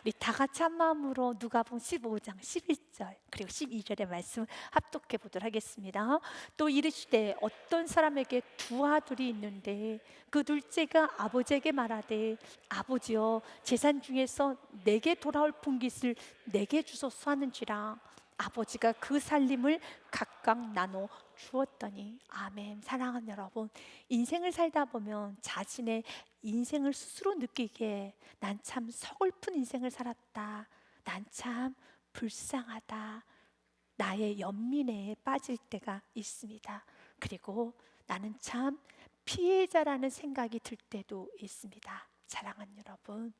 우리 다 같이 한 마음으로 누가복음 15장 11절 그리고 12절의 말씀 합독해 보도록 하겠습니다. 또 이르시되 어떤 사람에게 두 아들이 있는데 그 둘째가 아버지에게 말하되 아버지여 재산 중에서 내게 돌아올 분깃을 내게 주소서 하는지라. 아버지가 그 살림을 각각 나눠 주었더니. 아멘. 사랑하는 여러분, 인생을 살다 보면 자신의 인생을 스스로 느끼기에 난 참 서글픈 인생을 살았다, 난 참 불쌍하다, 나의 연민에 빠질 때가 있습니다. 그리고 나는 참 피해자라는 생각이 들 때도 있습니다. 사랑하는 여러분,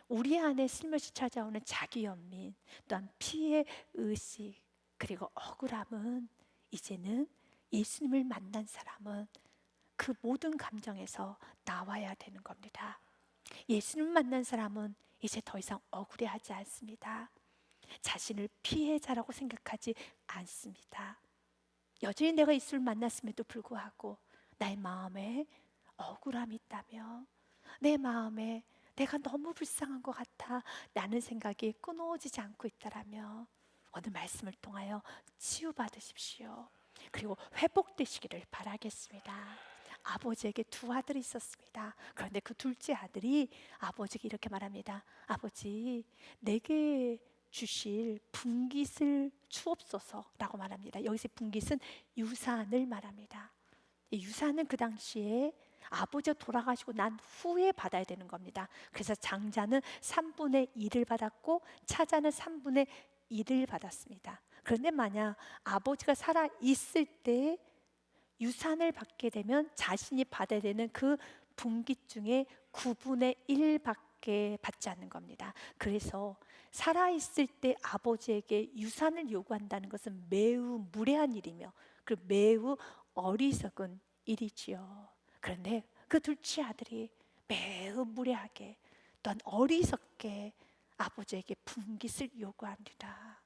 우리 안에 슬며시 찾아오는 자기 연민, 또한 피해 의식, 그리고 억울함은 이제는 예수님을 만난 사람은 그 모든 감정에서 나와야 되는 겁니다. 예수님을 만난 사람은 이제 더 이상 억울해하지 않습니다. 자신을 피해자라고 생각하지 않습니다. 여전히 내가 예수를 만났음에도 불구하고 나의 마음에 억울함이 있다며, 내 마음에 내가 너무 불쌍한 것 같아 라는 생각이 끊어지지 않고 있다라며 오늘 말씀을 통하여 치유받으십시오. 그리고 회복되시기를 바라겠습니다. 아버지에게 두 아들이 있었습니다. 그런데 그 둘째 아들이 아버지에게 이렇게 말합니다. 아버지, 내게 주실 분깃을 주옵소서라고 말합니다. 여기서 분깃은 유산을 말합니다. 이 유산은 그 당시에 아버지가 돌아가시고 난 후에 받아야 되는 겁니다. 그래서 장자는 3분의 1을 받았고 차자는 3분의 1을 받았습니다. 그런데 만약 아버지가 살아 있을 때 유산을 받게 되면 자신이 받아야 되는 그 분깃 중에 9분의 1밖에 받지 않는 겁니다. 그래서 살아있을 때 아버지에게 유산을 요구한다는 것은 매우 무례한 일이며 그리고 매우 어리석은 일이지요. 그런데 그 둘째 아들이 매우 무례하게 또한 어리석게 아버지에게 분깃을 요구합니다.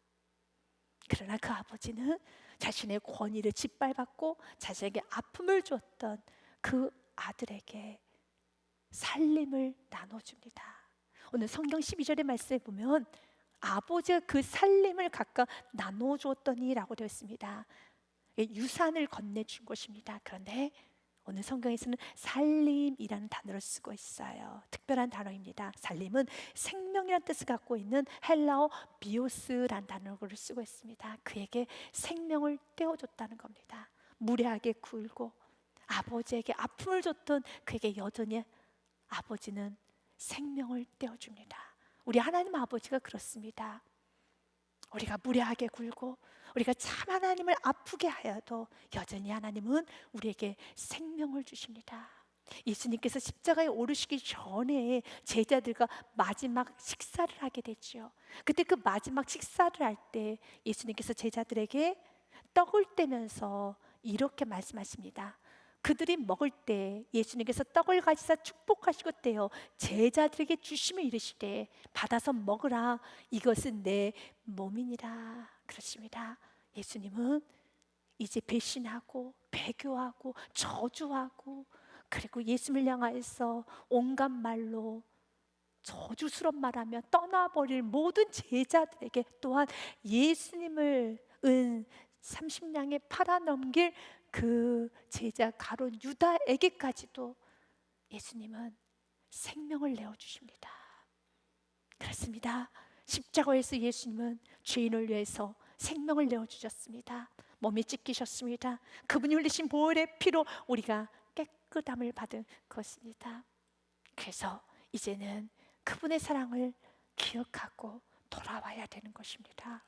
그러나 그 아버지는 자신의 권위를 짓밟았고 자신에게 아픔을 줬던 그 아들에게 살림을 나눠줍니다. 오늘 성경 12절의 말씀에 보면 아버지가 그 살림을 각각 나눠주었더니 라고 되어 있습니다. 유산을 건네준 것입니다. 그런데 오늘 성경에서는 살림이라는 단어를 쓰고 있어요. 특별한 단어입니다. 살림은 생명이라는 뜻을 갖고 있는 헬라어 비오스라는 단어를 쓰고 있습니다. 그에게 생명을 떼어줬다는 겁니다. 무례하게 굴고 아버지에게 아픔을 줬던 그에게 여전히 아버지는 생명을 떼어줍니다. 우리 하나님 아버지가 그렇습니다. 우리가 무례하게 굴고 우리가 참 하나님을 아프게 하여도 여전히 하나님은 우리에게 생명을 주십니다. 예수님께서 십자가에 오르시기 전에 제자들과 마지막 식사를 하게 되죠. 그때 그 마지막 식사를 할 때 예수님께서 제자들에게 떡을 떼면서 이렇게 말씀하십니다. 그들이 먹을 때 예수님께서 떡을 가지사 축복하시고 떼어 제자들에게 주시며 이르시되 받아서 먹으라, 이것은 내 몸이니라 그러십니다. 예수님은 이제 배신하고 배교하고 저주하고 그리고 예수님을 향하여서 온갖 말로 저주스러운 말하며 떠나버릴 모든 제자들에게 또한 예수님을 은 30냥에 팔아넘길 그 제자 가룟 유다에게까지도 예수님은 생명을 내어주십니다. 그렇습니다. 십자가에서 예수님은 죄인을 위해서 생명을 내어주셨습니다. 몸이 찢기셨습니다. 그분이 흘리신 보혈의 피로 우리가 깨끗함을 받은 것입니다. 그래서 이제는 그분의 사랑을 기억하고 돌아와야 되는 것입니다.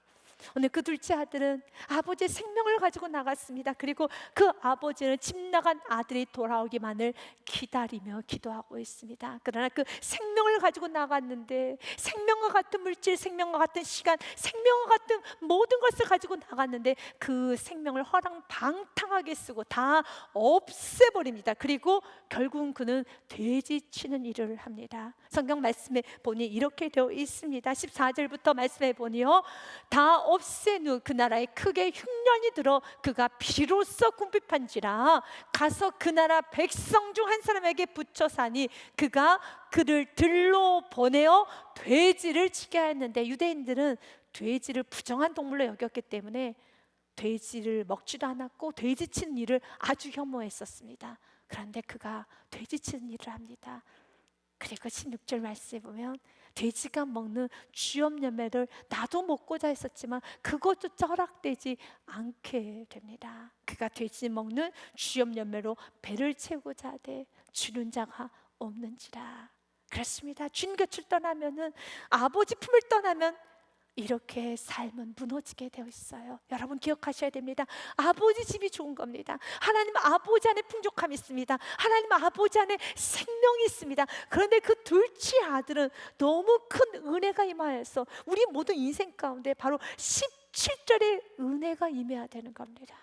오늘 그 둘째 아들은 아버지의 생명을 가지고 나갔습니다. 그리고 그 아버지는 집 나간 아들이 돌아오기만을 기다리며 기도하고 있습니다. 그러나 그 생명을 가지고 나갔는데 생명과 같은 물질, 생명과 같은 시간, 생명과 같은 모든 것을 가지고 나갔는데 그 생명을 허랑방탕하게 쓰고 다 없애버립니다. 그리고 결국은 그는 돼지치는 일을 합니다. 성경 말씀에 보니 이렇게 되어 있습니다. 14절부터 말씀해 보니요, 다 없앤 후 그 나라에 크게 흉년이 들어 그가 비로소 궁핍한지라 가서 그 나라 백성 중 한 사람에게 붙여 사니 그가 그를 들로 보내어 돼지를 치게 하였는데, 유대인들은 돼지를 부정한 동물로 여겼기 때문에 돼지를 먹지도 않았고 돼지 치는 일을 아주 혐오했었습니다. 그런데 그가 돼지 치는 일을 합니다. 그리고 16절 말씀에 보면 돼지가 먹는 쥐염염매를 나도 먹고자 했었지만 그것조차 허락되지 않게 됩니다. 그가 돼지 먹는 쥐염염매로 배를 채우고자 하되 주는 자가 없는지라. 그렇습니다. 주인 곁을 떠나면은, 아버지 품을 떠나면 이렇게 삶은 무너지게 되어 있어요. 여러분 기억하셔야 됩니다. 아버지 집이 좋은 겁니다. 하나님 아버지 안에 풍족함이 있습니다. 하나님 아버지 안에 생명이 있습니다. 그런데 그 둘째 아들은 너무 큰 은혜가 임하여서 우리 모든 인생 가운데 바로 17절의 은혜가 임해야 되는 겁니다.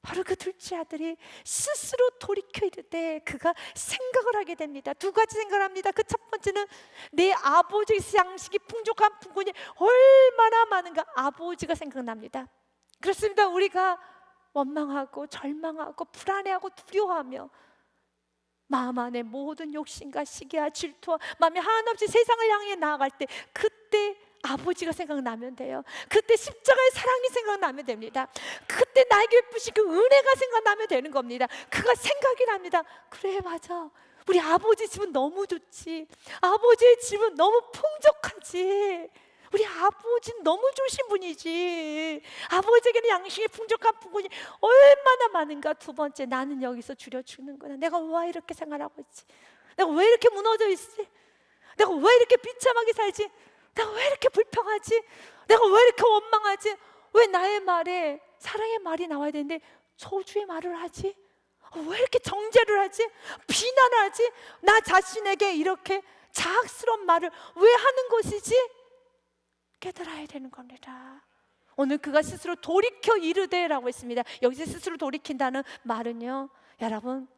바로 그 둘째 아들이 스스로 돌이켜 이르되 그가 생각을 하게 됩니다. 두 가지 생각을 합니다. 그 첫 번째는 내 아버지의 양식이 풍족한 부분이 얼마나 많은가, 아버지가 생각납니다. 그렇습니다. 우리가 원망하고 절망하고 불안해하고 두려워하며 마음 안에 모든 욕심과 시기와 질투와 마음이 한없이 세상을 향해 나아갈 때, 그때 아버지가 생각나면 돼요. 그때 십자가의 사랑이 생각나면 됩니다. 그때 나에게 베푸신 그 은혜가 생각나면 되는 겁니다. 그가 생각이 납니다. 그래, 맞아, 우리 아버지 집은 너무 좋지, 아버지의 집은 너무 풍족하지, 우리 아버지는 너무 좋으신 분이지, 아버지에게는 양식이 풍족한 부분이 얼마나 많은가. 두 번째, 나는 여기서 줄여 죽는구나. 내가 왜 이렇게 생활하고 있지? 내가 왜 이렇게 무너져 있지? 내가 왜 이렇게 비참하게 살지? 내가 왜 이렇게 불평하지? 내가 왜 이렇게 원망하지? 왜 나의 말에 사랑의 말이 나와야 되는데 저주의 말을 하지? 왜 이렇게 정죄를 하지? 비난을 하지? 나 자신에게 이렇게 자학스러운 말을 왜 하는 것이지? 깨달아야 되는 겁니다. 오늘 그가 스스로 돌이켜 이르되라고 했습니다. 여기서 스스로 돌이킨다는 말은요, 여러분,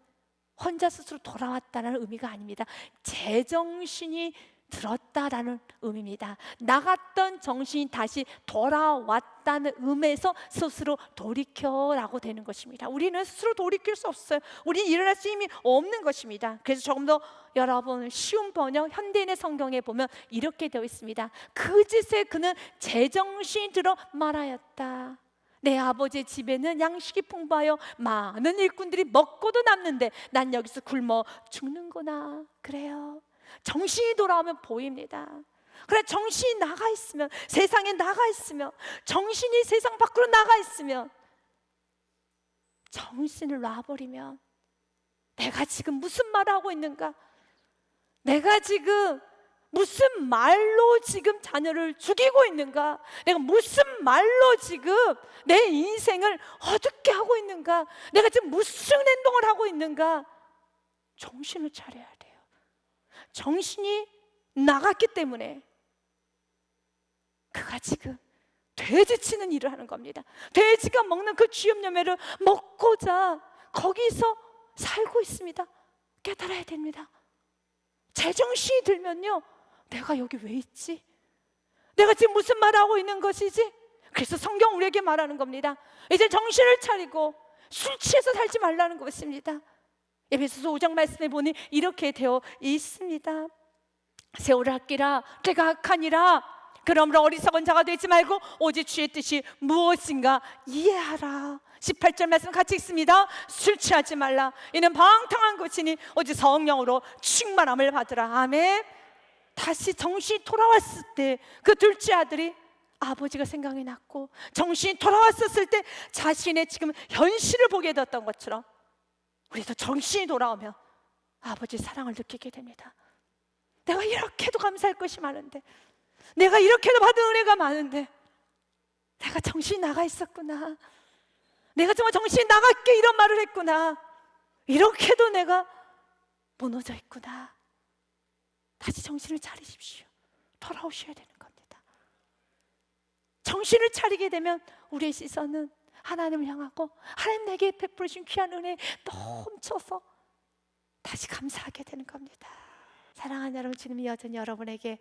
혼자 스스로 돌아왔다는 의미가 아닙니다. 제정신이 들었다라는 의미입니다. 나갔던 정신이 다시 돌아왔다는 의미에서 스스로 돌이켜라고 되는 것입니다. 우리는 스스로 돌이킬 수 없어요. 우리는 일어날 수 힘이 없는 것입니다. 그래서 조금 더 여러분 쉬운 번역 현대인의 성경에 보면 이렇게 되어 있습니다. 그 짓에 그는 제정신이 들어 말하였다. 내 아버지의 집에는 양식이 풍부하여 많은 일꾼들이 먹고도 남는데 난 여기서 굶어 죽는구나. 그래요, 정신이 돌아오면 보입니다. 그래, 정신이 나가 있으면, 세상에 나가 있으면, 정신이 세상 밖으로 나가 있으면, 정신을 놔버리면 내가 지금 무슨 말을 하고 있는가, 내가 지금 무슨 말로 지금 자녀를 죽이고 있는가, 내가 무슨 말로 지금 내 인생을 어둡게 하고 있는가, 내가 지금 무슨 행동을 하고 있는가. 정신을 차려야 돼요. 정신이 나갔기 때문에 그가 지금 돼지 치는 일을 하는 겁니다. 돼지가 먹는 그 쥐염염매를 먹고자 거기서 살고 있습니다. 깨달아야 됩니다. 제정신이 들면요, 내가 여기 왜 있지? 내가 지금 무슨 말을 하고 있는 것이지? 그래서 성경 우리에게 말하는 겁니다. 이제 정신을 차리고 술 취해서 살지 말라는 것입니다. 에베소서 5장 말씀에 보니 이렇게 되어 있습니다. 세월을 아끼라, 때가 악하니라. 그러므로 어리석은 자가 되지 말고 오직 주의 뜻이 무엇인가 이해하라. 18절 말씀 같이 읽습니다. 술 취하지 말라. 이는 방탕한 것이니 오직 성령으로 충만함을 받으라. 아멘. 다시 정신이 돌아왔을 때 그 둘째 아들이 아버지가 생각이 났고, 정신이 돌아왔었을 때 자신의 지금 현실을 보게 되었던 것처럼 우리도 정신이 돌아오면 아버지의 사랑을 느끼게 됩니다. 내가 이렇게도 감사할 것이 많은데, 내가 이렇게도 받은 은혜가 많은데 내가 정신이 나가 있었구나, 내가 정말 정신이 나갔기에 이런 말을 했구나, 이렇게도 내가 무너져 있구나. 다시 정신을 차리십시오. 돌아오셔야 되는 겁니다. 정신을 차리게 되면 우리의 시선은 하나님을 향하고 하나님 내게 베풀으신 귀한 은혜에 넘쳐서 다시 감사하게 되는 겁니다. 사랑하는 여러분, 주님이 여전히 여러분에게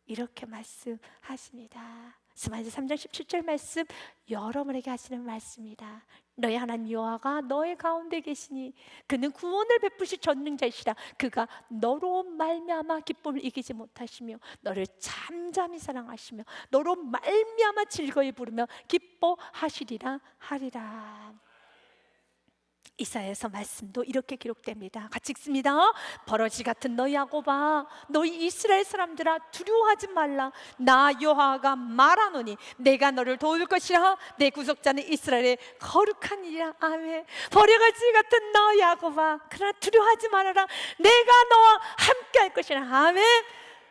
이렇게 말씀하십니다. 스마일 3장 17절 말씀, 여러분에게 하시는 말씀입니다. 너의 하나님 여호와가 너의 가운데 계시니 그는 구원을 베푸실 전능자이시라. 그가 너로 말미암아 기쁨을 이기지 못하시며 너를 잠잠히 사랑하시며 너로 말미암아 즐거이 부르며 기뻐하시리라 하리라. 이사야서 말씀도 이렇게 기록됩니다. 같이 읽습니다. 버러지 같은 너희 야곱아, 너희 이스라엘 사람들아, 두려워하지 말라. 나 여호와가 말하노니 내가 너를 도울 것이라. 내 구속자는 이스라엘의 거룩한 이라. 아멘. 버러지 같은 너 야곱아, 그러나 두려워하지 말아라. 내가 너와 함께 할 것이라. 아멘.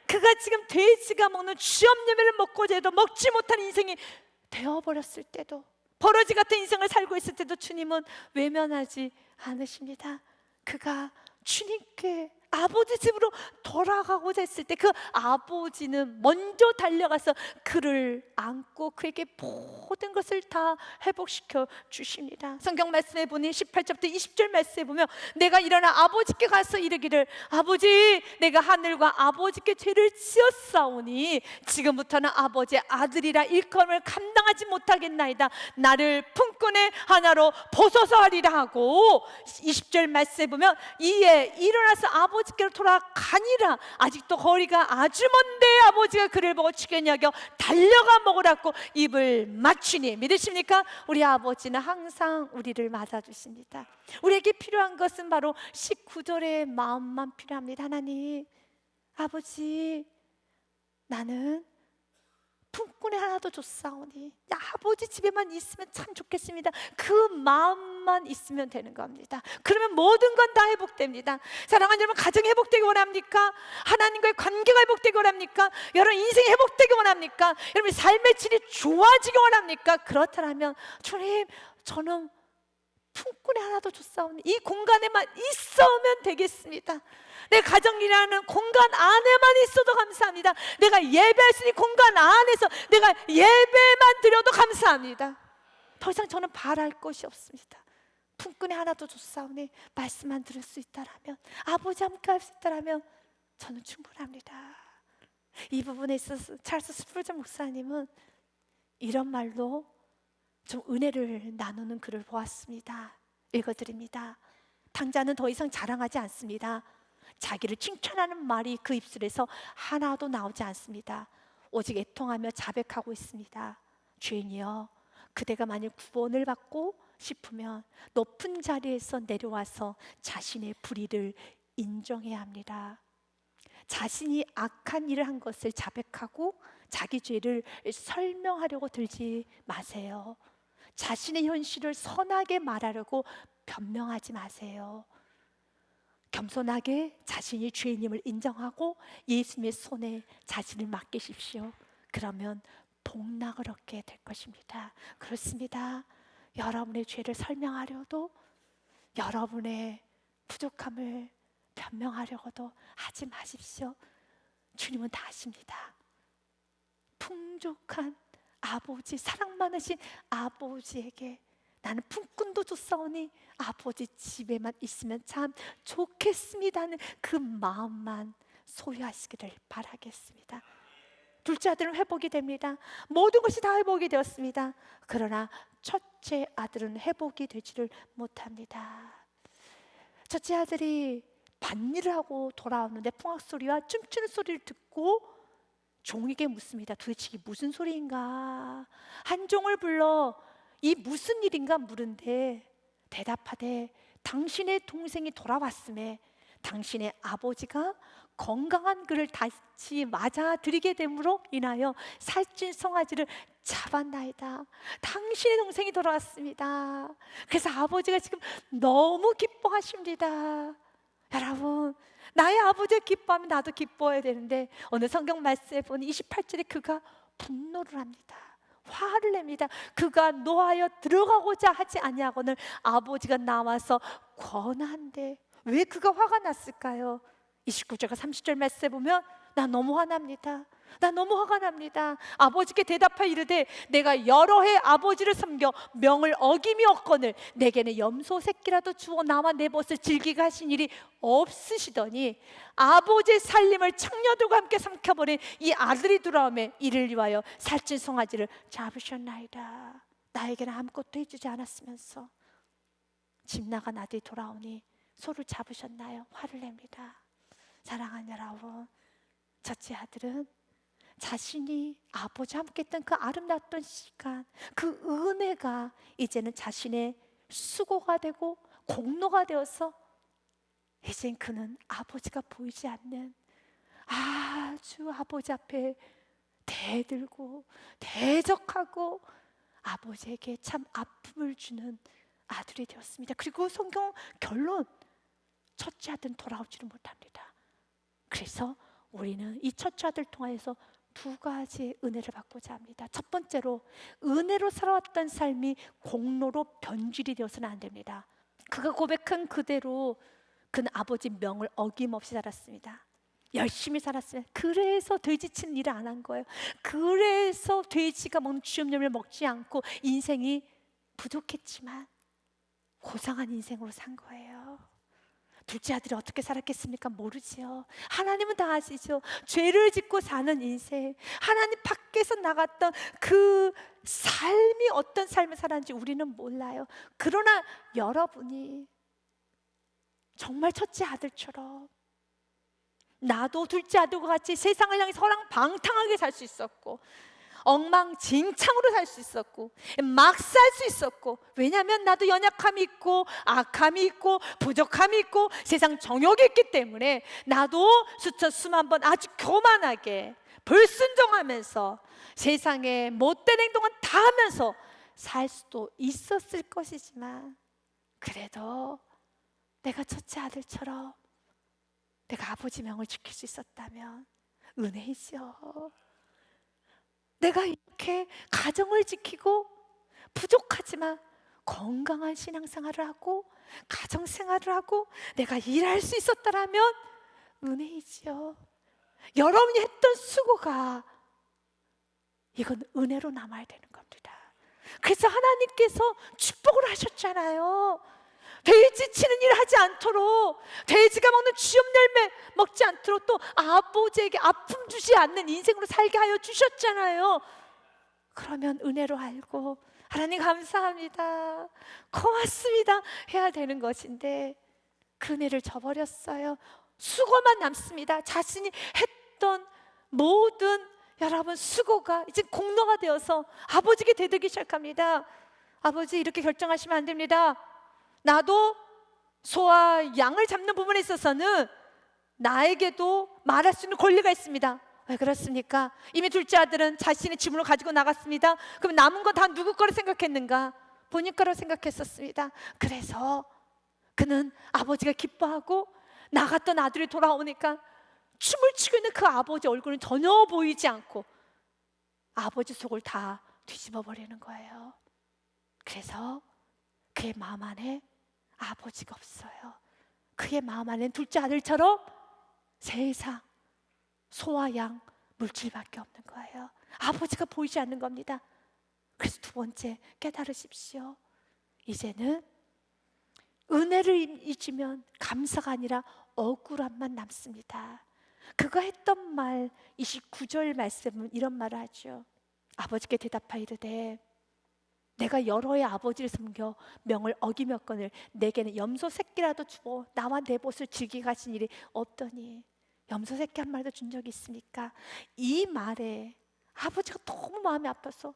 그가 지금 돼지가 먹는 쥐염내매를 먹고자 해도 먹지 못한 인생이 되어버렸을 때도, 버러지 같은 인생을 살고 있을 때도 주님은 외면하지 않으십니다. 그가 주님께 아버지 집으로 돌아가고자 했을 때 그 아버지는 먼저 달려가서 그를 안고 그에게 모든 것을 다 회복시켜 주십니다. 성경 말씀에 보니 18절부터 20절 말씀에 보면 내가 일어나 아버지께 가서 이르기를 아버지 내가 하늘과 아버지께 죄를 지었사오니 지금부터는 아버지의 아들이라 일컬음을 감당하지 못하겠나이다. 나를 품꾼의 하나로 벗어서 하리라 하고 20절 말씀에 보면 이에 일어나서 아버지께로 돌아가니라. 아직도 거리가 아주 먼데 아버지가 그를 보고 죽겠냐 하여 달려가 먹으라고 입을 맞추니. 믿으십니까? 우리 아버지는 항상 우리를 맞아주십니다. 우리에게 필요한 것은 바로 19절의 마음만 필요합니다. 하나님 아버지 나는 품꾼의 하나도 줬사오니 아버지 집에만 있으면 참 좋겠습니다. 그 마음만 있으면 되는 겁니다. 그러면 모든 건 다 회복됩니다. 사랑하는 여러분, 가정이 회복되기 원합니까? 하나님과의 관계가 회복되기 원합니까? 여러분 인생이 회복되기 원합니까? 여러분 삶의 질이 좋아지기 원합니까? 그렇다면 주님 저는 품꾼의 하나도 줬사오니 이 공간에만 있으면 되겠습니다. 내 가정이라는 공간 안에만 있어도 감사합니다. 내가 예배할 수 있는 공간 안에서 내가 예배만 드려도 감사합니다. 더 이상 저는 바랄 것이 없습니다. 품꾼의 하나도 줬사오니 말씀만 들을 수 있다라면, 아버지 함께 할 수 있다라면 저는 충분합니다. 이 부분에 있어서 찰스 스프전 목사님은 이런 말로 좀 은혜를 나누는 글을 보았습니다. 읽어드립니다. 당자는 더 이상 자랑하지 않습니다. 자기를 칭찬하는 말이 그 입술에서 하나도 나오지 않습니다. 오직 애통하며 자백하고 있습니다. 주인이여, 그대가 만일 구원을 받고 싶으면 높은 자리에서 내려와서 자신의 불의를 인정해야 합니다. 자신이 악한 일을 한 것을 자백하고 자기 죄를 설명하려고 들지 마세요. 자신의 현실을 선하게 말하려고 변명하지 마세요. 겸손하게 자신이 죄인임을 인정하고 예수님의 손에 자신을 맡기십시오. 그러면 복락을 얻게 될 것입니다. 그렇습니다. 여러분의 죄를 설명하려도, 여러분의 부족함을 변명하려고도 하지 마십시오. 주님은 다 아십니다. 풍족한 아버지, 사랑 많으신 아버지에게 나는 품꾼도 줬사오니 아버지 집에만 있으면 참 좋겠습니다는 그 마음만 소유하시기를 바라겠습니다. 둘째 아들은 회복이 됩니다. 모든 것이 다 회복이 되었습니다. 그러나 첫째 아들은 회복이 되지를 못합니다. 첫째 아들이 밭일을 하고 돌아오는데 풍악 소리와 춤추는 소리를 듣고 종에게 묻습니다. 도대체 이게 무슨 소리인가? 한 종을 불러 이 무슨 일인가 물은데 대답하되 당신의 동생이 돌아왔음에 당신의 아버지가 건강한 그를 다시 맞아들이게 됨으로 인하여 살찐 송아지를 잡았나이다. 당신의 동생이 돌아왔습니다. 그래서 아버지가 지금 너무 기뻐하십니다. 여러분, 나의 아버지가 기뻐하면 나도 기뻐해야 되는데 오늘 성경 말씀에 보니 28절에 그가 분노를 합니다. 화를 냅니다. 그가 노하여 들어가고자 하지 아니하거늘 아버지가 나와서 권한대. 왜 그가 화가 났을까요? 29절과 30절 말씀에 보면 나 너무 화납니다. 나 너무 화가 납니다. 아버지께 대답하여 이르되 내가 여러 해 아버지를 섬겨 명을 어김이 없거늘 내게는 염소 새끼라도 주어 나와 내 벗을 즐기게 하신 일이 없으시더니 아버지의 살림을 창녀들과 함께 삼켜버린 이 아들이 돌아오매 이를 위하여 살찐 송아지를 잡으셨나이다. 나에게는 아무것도 해주지 않았으면서 집 나간 아들이 돌아오니 소를 잡으셨나요? 화를 냅니다. 사랑하는 여러분, 첫째 아들은 자신이 아버지와 함께 했던 그 아름다웠던 시간, 그 은혜가 이제는 자신의 수고가 되고 공로가 되어서 이젠 그는 아버지가 보이지 않는 아주 아버지 앞에 대들고 대적하고 아버지에게 참 아픔을 주는 아들이 되었습니다. 그리고 성경 결론, 첫째 아들은 돌아오지를 못합니다. 그래서 우리는 이 첫째 아들 통하여서 두 가지의 은혜를 받고자 합니다. 첫 번째로, 은혜로 살아왔던 삶이 공로로 변질이 되어서는 안 됩니다. 그가 고백한 그대로 그는 아버지 명을 어김없이 살았습니다. 열심히 살았어요. 그래서 돼지치는 일을 안 한 거예요. 그래서 돼지가 먹는 쥐염염을 먹지 않고 인생이 부족했지만 고상한 인생으로 산 거예요. 둘째 아들이 어떻게 살았겠습니까? 모르지요. 하나님은 다 아시죠. 죄를 짓고 사는 인생, 하나님 밖에서 나갔던 그 삶이 어떤 삶을 살았는지 우리는 몰라요. 그러나 여러분이 정말 첫째 아들처럼 나도 둘째 아들과 같이 세상을 향해 서랑방탕하게 살 수 있었고 엉망진창으로 살 수 있었고 막 살 수 있었고, 왜냐하면 나도 연약함이 있고 악함이 있고 부족함이 있고 세상 정욕이 있기 때문에 나도 수만 번 아주 교만하게 불순종하면서 세상에 못된 행동은 다 하면서 살 수도 있었을 것이지만, 그래도 내가 첫째 아들처럼 내가 아버지 명을 지킬 수 있었다면 은혜이죠. 내가 이렇게 가정을 지키고 부족하지만 건강한 신앙생활을 하고 가정생활을 하고 내가 일할 수 있었다면 은혜이지요. 여러분이 했던 수고가 이건 은혜로 남아야 되는 겁니다. 그래서 하나님께서 축복을 하셨잖아요. 돼지 치는 일을 하지 않도록, 돼지가 먹는 쥐염 열매 먹지 않도록, 또 아버지에게 아픔 주지 않는 인생으로 살게 하여 주셨잖아요. 그러면 은혜로 알고 하나님 감사합니다, 고맙습니다 해야 되는 것인데 그 은혜를 저버렸어요. 수고만 남습니다. 자신이 했던 모든 여러분 수고가 이제 공로가 되어서 아버지께 대들기 시작합니다. 아버지, 이렇게 결정하시면 안 됩니다. 나도 소와 양을 잡는 부분에 있어서는 나에게도 말할 수 있는 권리가 있습니다. 왜 그렇습니까? 이미 둘째 아들은 자신의 지분을 가지고 나갔습니다. 그럼 남은 건 다 누구 거로 생각했는가? 본인 거로 생각했었습니다. 그래서 그는 아버지가 기뻐하고 나갔던 아들이 돌아오니까 춤을 추고 있는 그 아버지 얼굴은 전혀 보이지 않고 아버지 속을 다 뒤집어 버리는 거예요. 그래서 그의 마음 안에 아버지가 없어요. 그의 마음 안에는 둘째 아들처럼 세상 소와 양 물질밖에 없는 거예요. 아버지가 보이지 않는 겁니다. 그래서 두 번째, 깨달으십시오. 이제는 은혜를 잊으면 감사가 아니라 억울함만 남습니다. 그가 했던 말, 29절 말씀은 이런 말을 하죠. 아버지께 대답하여 이르되 내가 여러 해 아버지를 섬겨 명을 어기었거늘 내게는 염소 새끼라도 주어 나와 내 벗을 즐기게 하신 일이 없더니. 염소 새끼 한 마리도 준 적이 있습니까? 이 말에 아버지가 너무 마음이 아파서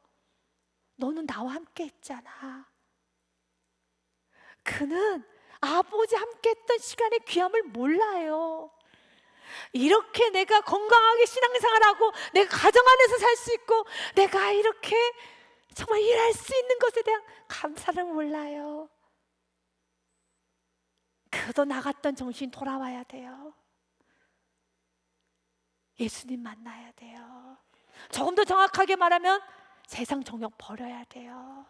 너는 나와 함께 했잖아. 그는 아버지 함께 했던 시간의 귀함을 몰라요. 이렇게 내가 건강하게 신앙생활하고 내가 가정 안에서 살 수 있고 내가 이렇게 정말 일할 수 있는 것에 대한 감사를 몰라요. 그도 나갔던 정신이 돌아와야 돼요. 예수님 만나야 돼요. 조금 더 정확하게 말하면 세상 정욕 버려야 돼요.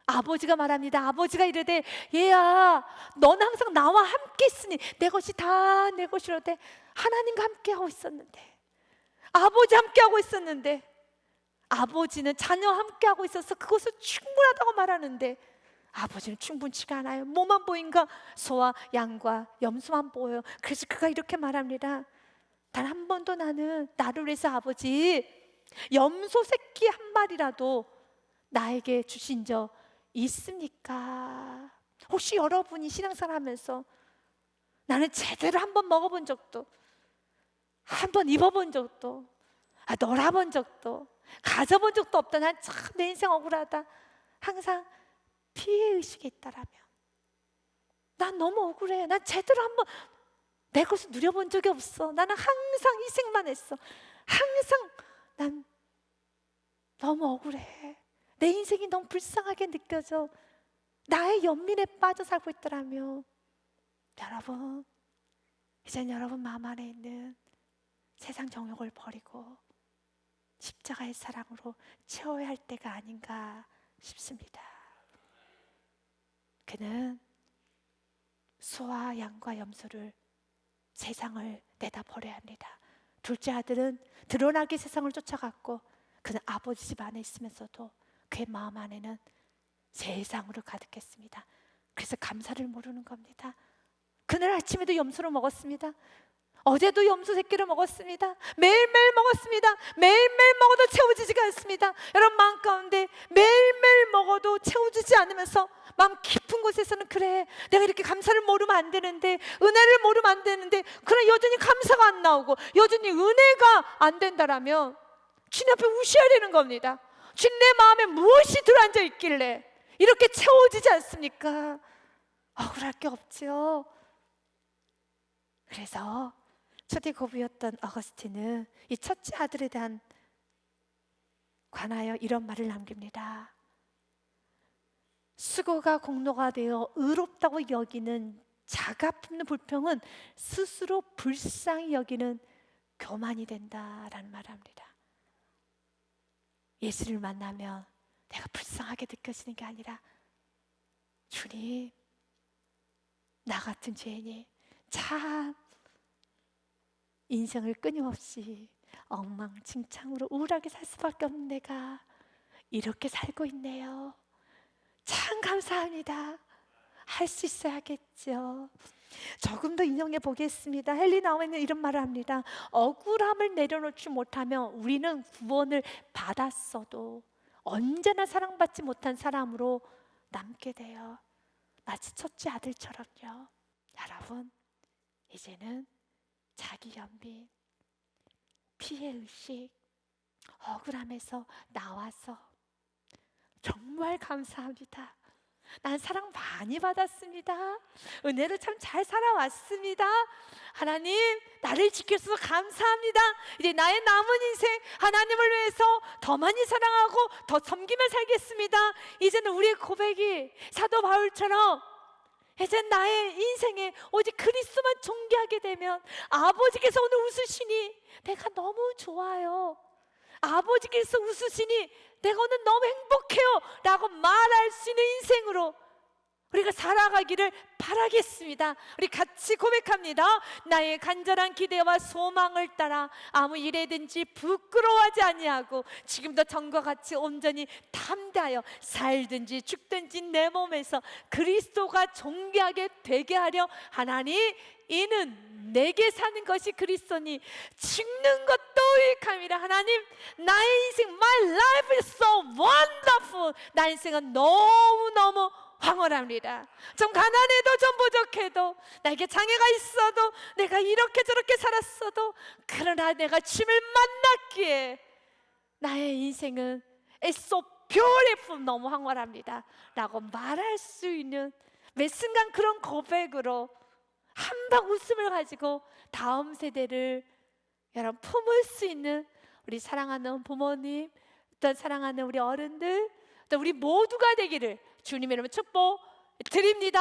아버지가 말합니다. 아버지가 이르되 얘야 넌 항상 나와 함께 있으니 내 것이 다 내 것이로되. 하나님과 함께하고 있었는데, 아버지 함께하고 있었는데, 아버지는 자녀와 함께하고 있어서 그것은 충분하다고 말하는데 아버지는 충분치가 않아요. 뭐만 보인가? 소와 양과 염소만 보여요. 그래서 그가 이렇게 말합니다. 단 한 번도 나는 나를 위해서 아버지 염소 새끼 한 마리라도 나에게 주신 적 있습니까? 혹시 여러분이 신앙생활 하면서 나는 제대로 한 번 먹어본 적도, 한 번 입어본 적도, 놀아본 적도, 가져본 적도 없다, 난 참 내 인생 억울하다, 항상 피해의식이 있다라면, 난 너무 억울해, 난 제대로 한 번 내 것을 누려본 적이 없어, 나는 항상 희생만 했어, 항상 난 너무 억울해, 내 인생이 너무 불쌍하게 느껴져, 나의 연민에 빠져 살고 있더라면, 여러분 이젠 여러분 마음 안에 있는 세상 정욕을 버리고 십자가의 사랑으로 채워야 할 때가 아닌가 싶습니다. 그는 소와 양과 염소를, 세상을 내다 버려야 합니다. 둘째 아들은 드러나게 세상을 쫓아갔고 그는 아버지 집 안에 있으면서도 그의 마음 안에는 세상으로 가득했습니다. 그래서 감사를 모르는 겁니다. 그날 아침에도 염소를 먹었습니다. 어제도 염소 새끼를 먹었습니다. 매일매일 먹었습니다. 매일매일 먹어도 채워지지가 않습니다. 여러분 마음 가운데 매일매일 먹어도 채워지지 않으면서 마음 깊은 곳에서는 그래 내가 이렇게 감사를 모르면 안 되는데, 은혜를 모르면 안 되는데, 그러나 여전히 감사가 안 나오고 여전히 은혜가 안 된다라면 주님 앞에 우셔야 되는 겁니다. 주님 내 마음에 무엇이 들어앉아 있길래 이렇게 채워지지 않습니까? 억울할 게 없죠. 그래서 초대 고부였던 어거스틴은 이 첫째 아들에 대한 관하여 이런 말을 남깁니다. 수고가 공로가 되어 의롭다고 여기는 자가 품는 불평은 스스로 불쌍히 여기는 교만이 된다라는 말을 합니다. 예수를 만나면 내가 불쌍하게 느껴지는 게 아니라 주님 나 같은 죄인이 참 인생을 끊임없이 엉망진창으로 우울하게 살 수밖에 없는 내가 이렇게 살고 있네요. 참 감사합니다. 할 수 있어야겠죠. 조금 더 인용해 보겠습니다. 헨리 나우엔은 이런 말을 합니다. 억울함을 내려놓지 못하면 우리는 구원을 받았어도 언제나 사랑받지 못한 사람으로 남게 돼요. 마치 첫째 아들처럼요. 여러분 이제는 자기 연민, 피해의식, 억울함에서 나와서 정말 감사합니다. 난 사랑 많이 받았습니다. 은혜를 참 잘 살아왔습니다. 하나님 나를 지켜주셔서 감사합니다. 이제 나의 남은 인생 하나님을 위해서 더 많이 사랑하고 더 섬기며 살겠습니다. 이제는 우리의 고백이 사도 바울처럼 이제 나의 인생에 오직 그리스도만 존귀하게 되면 아버지께서 오늘 웃으시니 내가 너무 좋아요. 아버지께서 웃으시니 내가 오늘 너무 행복해요 라고 말할 수 있는 인생으로 우리가 살아가기를 바라겠습니다. 우리 같이 고백합니다. 나의 간절한 기대와 소망을 따라 아무 일에든지 부끄러워하지 아니하고 지금도 전과 같이 온전히 담대하여 살든지 죽든지 내 몸에서 그리스도가 존귀하게 되게 하려 하나니 이는 내게 사는 것이 그리스도니 죽는 것도 유익함이라. 하나님 나의 인생 My life is so wonderful. 나의 인생은 너무너무 황홀합니다. 좀 가난해도 좀 부족해도 나에게 장애가 있어도 내가 이렇게 저렇게 살았어도 그러나 내가 주님을 만났기에 나의 인생은 It's so beautiful. 너무 황홀합니다 라고 말할 수 있는 매 순간 그런 고백으로 한방 웃음을 가지고 다음 세대를 여러분 품을 수 있는 우리 사랑하는 부모님, 또 사랑하는 우리 어른들, 또 우리 모두가 되기를 주님의 이름으로 축복 드립니다.